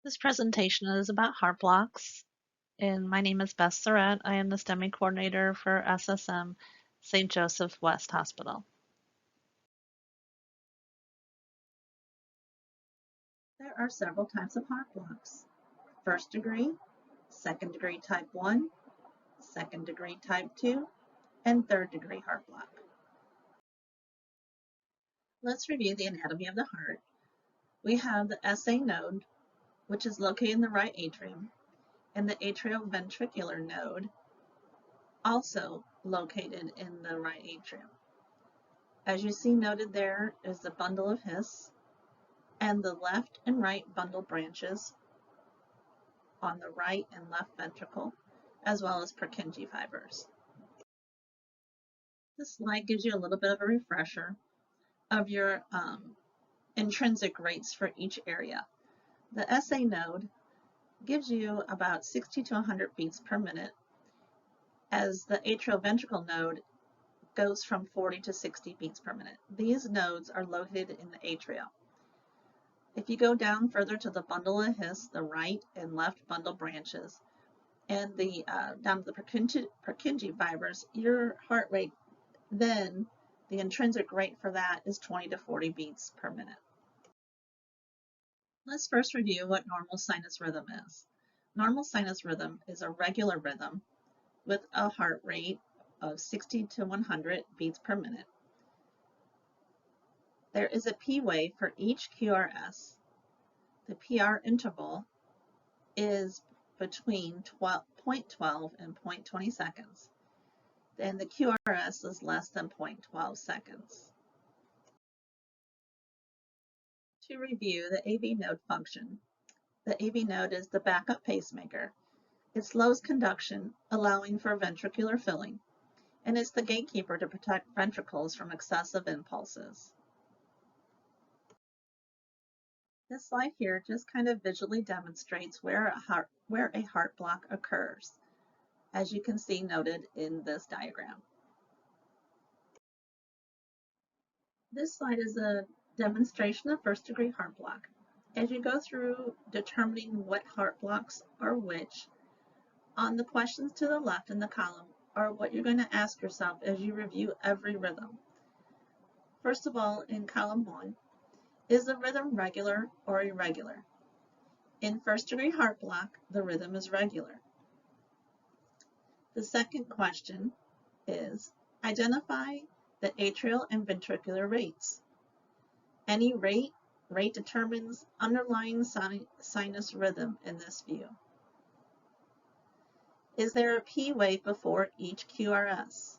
This presentation is about heart blocks, and my name is Beth Surratt. I am the STEMI coordinator for SSM St. Joseph West Hospital. There are several types of heart blocks: first degree, second degree type 1, second degree type 2, and third degree heart block. Let's review the anatomy of the heart. We have the SA node, which is located in the right atrium, and the atrioventricular node, also located in the right atrium. As you see noted, there is the bundle of His and the left and right bundle branches on the right and left ventricle, as well as Purkinje fibers. This slide gives you a little bit of a refresher of your intrinsic rates for each area. The SA node gives you about 60 to 100 beats per minute, as the atrioventricular node goes from 40 to 60 beats per minute. These nodes are located in the atria. If you go down further to the bundle of His, the right and left bundle branches, and the down to the Purkinje fibers, your heart rate then, the intrinsic rate for that is 20 to 40 beats per minute. Let's first review what normal sinus rhythm is. Normal sinus rhythm is a regular rhythm with a heart rate of 60 to 100 beats per minute. There is a P wave for each QRS. The PR interval is between 0.12 and 0.20 seconds, and the QRS is less than 0.12 seconds. To review the AV node function, the AV node is the backup pacemaker. It slows conduction, allowing for ventricular filling, and it's the gatekeeper to protect ventricles from excessive impulses. This slide here just kind of visually demonstrates where a heart block occurs, as you can see noted in this diagram. This slide is a demonstration of first degree heart block. As you go through determining what heart blocks are which, on the questions to the left in the column are what you're going to ask yourself as you review every rhythm. First of all, in column 1, is the rhythm regular or irregular? In first degree heart block, the rhythm is regular. The second question is, identify the atrial and ventricular rates. Any rate determines underlying sinus rhythm in this view. Is there a P wave before each QRS?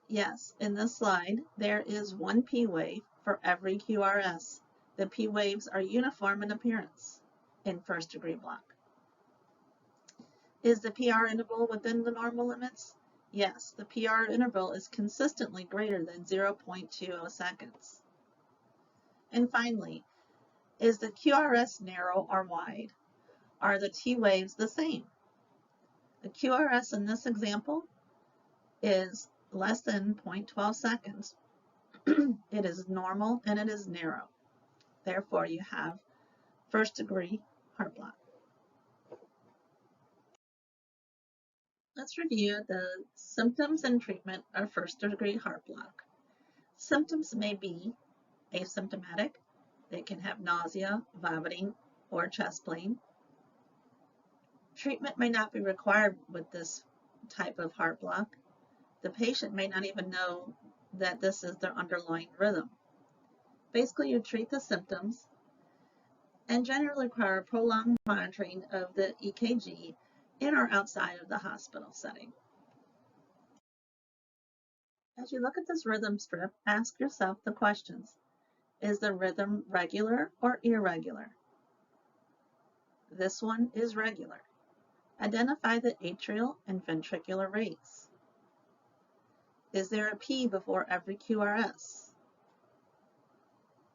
Yes, in this slide, there is one P wave for every QRS. The P waves are uniform in appearance in first degree block. Is the PR interval within the normal limits? Yes, the PR interval is consistently greater than 0.20 seconds. And finally, is the QRS narrow or wide? Are the T waves the same? The QRS in this example is less than 0.12 seconds. It is normal and it is narrow. Therefore, you have first degree heart block. Let's review the symptoms and treatment of first degree heart block. Symptoms may be asymptomatic. They can have nausea, vomiting, or chest pain. Treatment may not be required with this type of heart block. The patient may not even know that this is their underlying rhythm. Basically, you treat the symptoms and generally require prolonged monitoring of the EKG in or outside of the hospital setting. As you look at this rhythm strip, ask yourself the questions. Is the rhythm regular or irregular? This one is regular. Identify the atrial and ventricular rates. Is there a P before every QRS?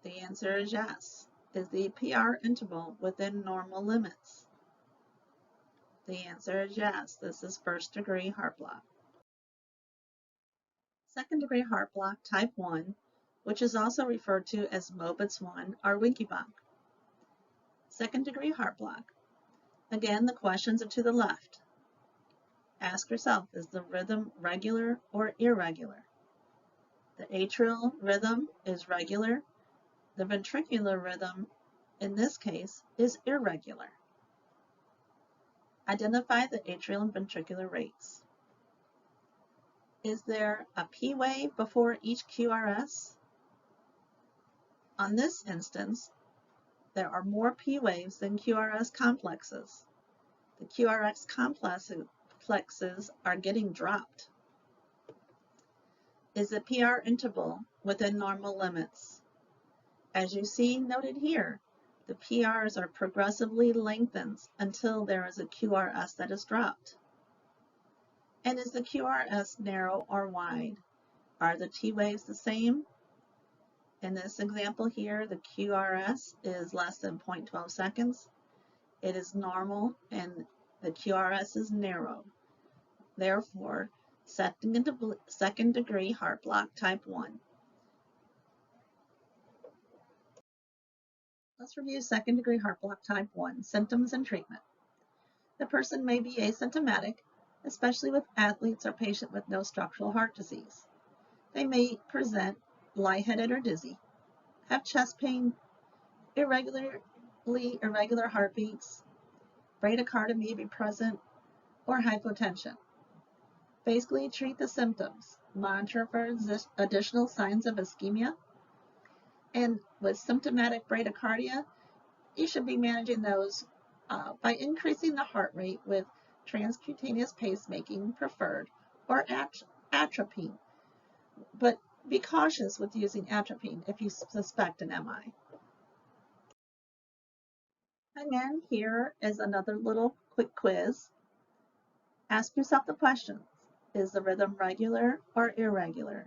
The answer is yes. Is the PR interval within normal limits? The answer is yes. This is first degree heart block. Second degree heart block type 1, which is also referred to as Mobitz 1 or Wenckebach. Second degree heart block. Again, the questions are to the left. Ask yourself, is the rhythm regular or irregular? The atrial rhythm is regular. The ventricular rhythm, in this case, is irregular. Identify the atrial and ventricular rates. Is there a P wave before each QRS? On this instance, there are more P waves than QRS complexes. The QRS complexes are getting dropped. Is the PR interval within normal limits? As you see noted here, the PRs are progressively lengthened until there is a QRS that is dropped. And is the QRS narrow or wide? Are the T waves the same? In this example here, the QRS is less than 0.12 seconds. It is normal and the QRS is narrow. Therefore, second degree heart block type 1. Let's review second degree heart block type 1, symptoms and treatment. The person may be asymptomatic, especially with athletes or patients with no structural heart disease. They may present lightheaded or dizzy, have chest pain, irregular heartbeats, bradycardia may be present, or hypotension. Basically, treat the symptoms, monitor for additional signs of ischemia, and with symptomatic bradycardia, you should be managing those by increasing the heart rate with transcutaneous pacemaking preferred, or atropine. But be cautious with using atropine if you suspect an MI. Again, here is another little quick quiz. Ask yourself the questions. Is the rhythm regular or irregular?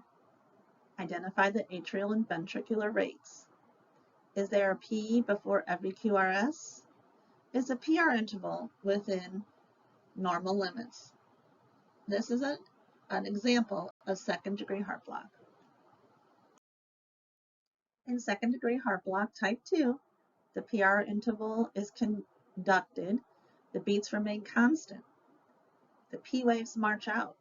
Identify the atrial and ventricular rates. Is there a P before every QRS? Is the PR interval within normal limits? This is an example of second degree heart block. In second degree heart block type 2, the PR interval is conducted, the beats remain constant, the P waves march out.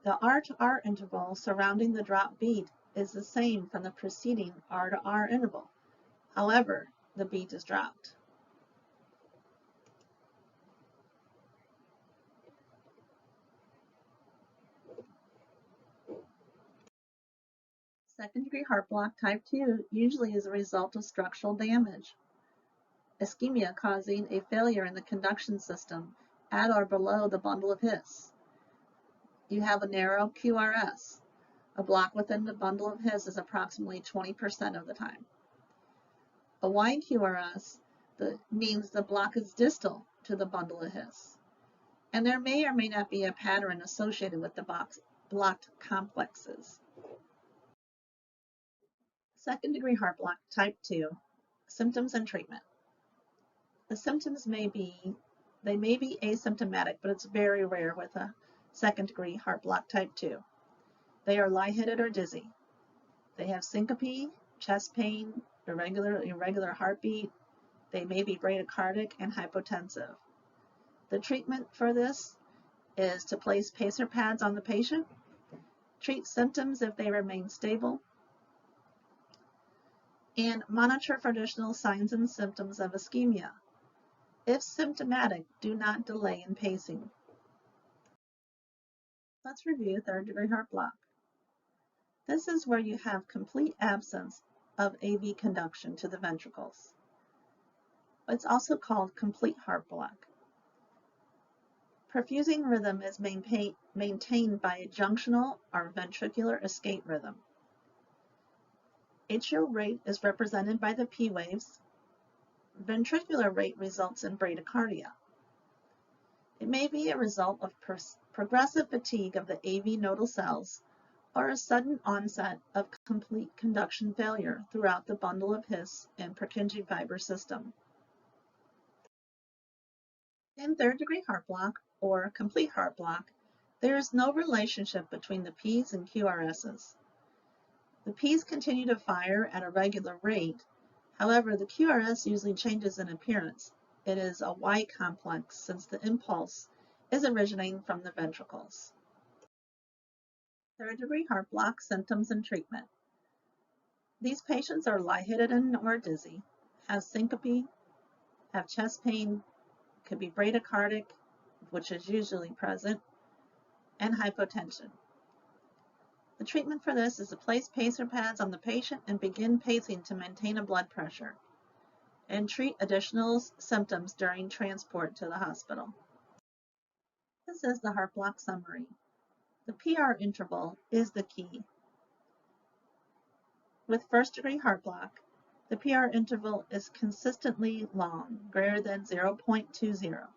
The R to R interval surrounding the drop beat is the same from the preceding R to R interval. However, the beat is dropped. Second degree heart block type 2 usually is a result of structural damage, ischemia causing a failure in the conduction system at or below the bundle of His. You have a narrow QRS. A block within the bundle of His is approximately 20% of the time. A wide QRS means the block is distal to the bundle of His. And there may or may not be a pattern associated with the blocked complexes. Second degree heart block type 2, symptoms and treatment. The symptoms may be asymptomatic, but it's very rare with a second degree heart block type 2. They are lightheaded or dizzy. They have syncope, chest pain, irregular heartbeat. They may be bradycardic and hypotensive. The treatment for this is to place pacer pads on the patient, treat symptoms if they remain stable, and monitor for additional signs and symptoms of ischemia. If symptomatic, do not delay in pacing. Let's review third degree heart block. This is where you have complete absence of AV conduction to the ventricles. It's also called complete heart block. Perfusing rhythm is maintained by a junctional or ventricular escape rhythm. Atrial rate is represented by the P waves. Ventricular rate results in bradycardia. It may be a result of progressive fatigue of the AV nodal cells or a sudden onset of complete conduction failure throughout the bundle of His and Purkinje fiber system. In third degree heart block or complete heart block, there is no relationship between the Ps and QRSs. The Ps continue to fire at a regular rate. However, the QRS usually changes in appearance. It is a Y complex since the impulse is originating from the ventricles. Third-degree heart block symptoms and treatment. These patients are lightheaded and or dizzy, have syncope, have chest pain, could be bradycardic, which is usually present, and hypotension. The treatment for this is to place pacer pads on the patient and begin pacing to maintain a blood pressure, and treat additional symptoms during transport to the hospital. This is the heart block summary. The PR interval is the key. With first-degree heart block, the PR interval is consistently long, greater than 0.20.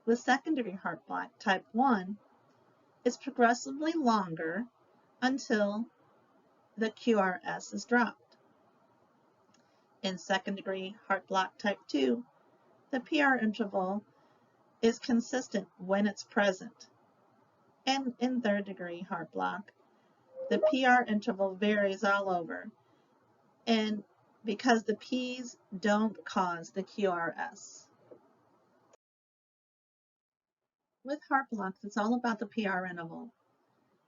With second-degree heart block, type 1, it's progressively longer until the QRS is dropped. In second-degree heart block type 2, the PR interval is consistent when it's present. And in third-degree heart block, the PR interval varies all over, and because the P's don't cause the QRS. With heart blocks, it's all about the PR interval.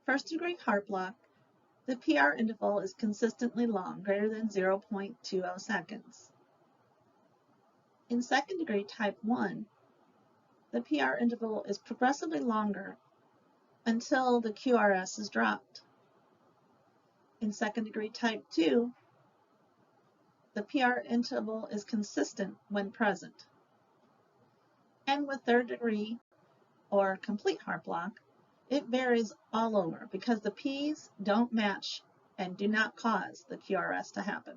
First-degree heart block, the PR interval is consistently long, greater than 0.20 seconds. In second-degree type 1, the PR interval is progressively longer until the QRS is dropped. In second-degree type 2, the PR interval is consistent when present. And with third-degree or complete heart block, it varies all over because the P's don't match and do not cause the QRS to happen.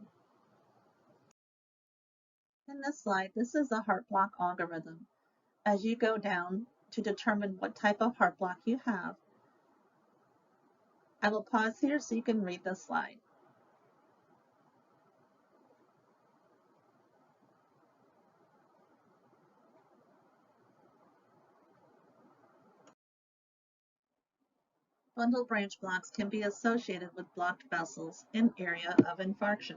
In this slide, this is the heart block algorithm. As you go down to determine what type of heart block you have, I will pause here so you can read the slide. Bundle branch blocks can be associated with blocked vessels in area of infarction.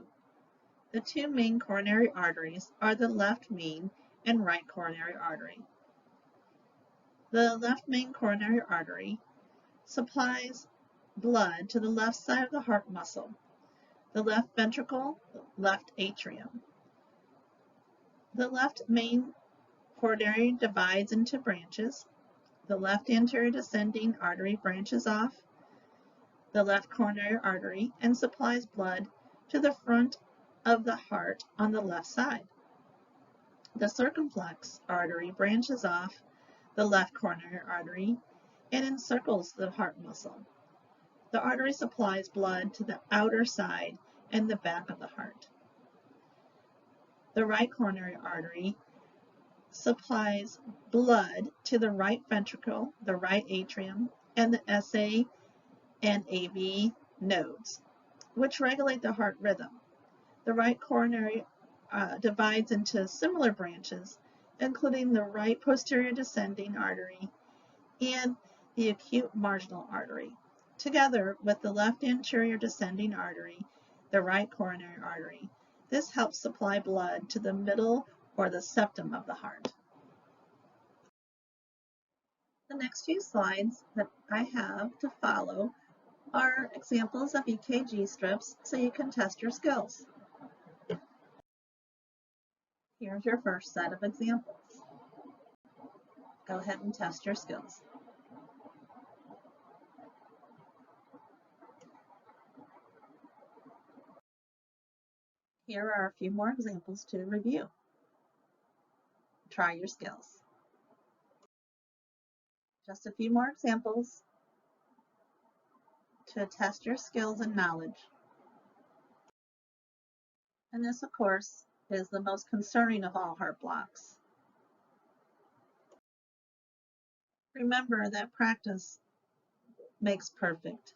The two main coronary arteries are the left main and right coronary artery. The left main coronary artery supplies blood to the left side of the heart muscle, the left ventricle, left atrium. The left main coronary divides into branches. The left anterior descending artery branches off the left coronary artery and supplies blood to the front of the heart on the left side. The circumflex artery branches off the left coronary artery and encircles the heart muscle. The artery supplies blood to the outer side and the back of the heart. The right coronary artery supplies blood to the right ventricle, the right atrium, and the SA and AV nodes, which regulate the heart rhythm. The right coronary divides into similar branches, including the right posterior descending artery and the acute marginal artery, together with the left anterior descending artery, the right coronary artery. This helps supply blood to the middle or the septum of the heart. The next few slides that I have to follow are examples of EKG strips so you can test your skills. Here's your first set of examples. Go ahead and test your skills. Here are a few more examples to review. Try your skills. Just a few more examples to test your skills and knowledge. And this, of course, is the most concerning of all heart blocks. Remember that practice makes perfect.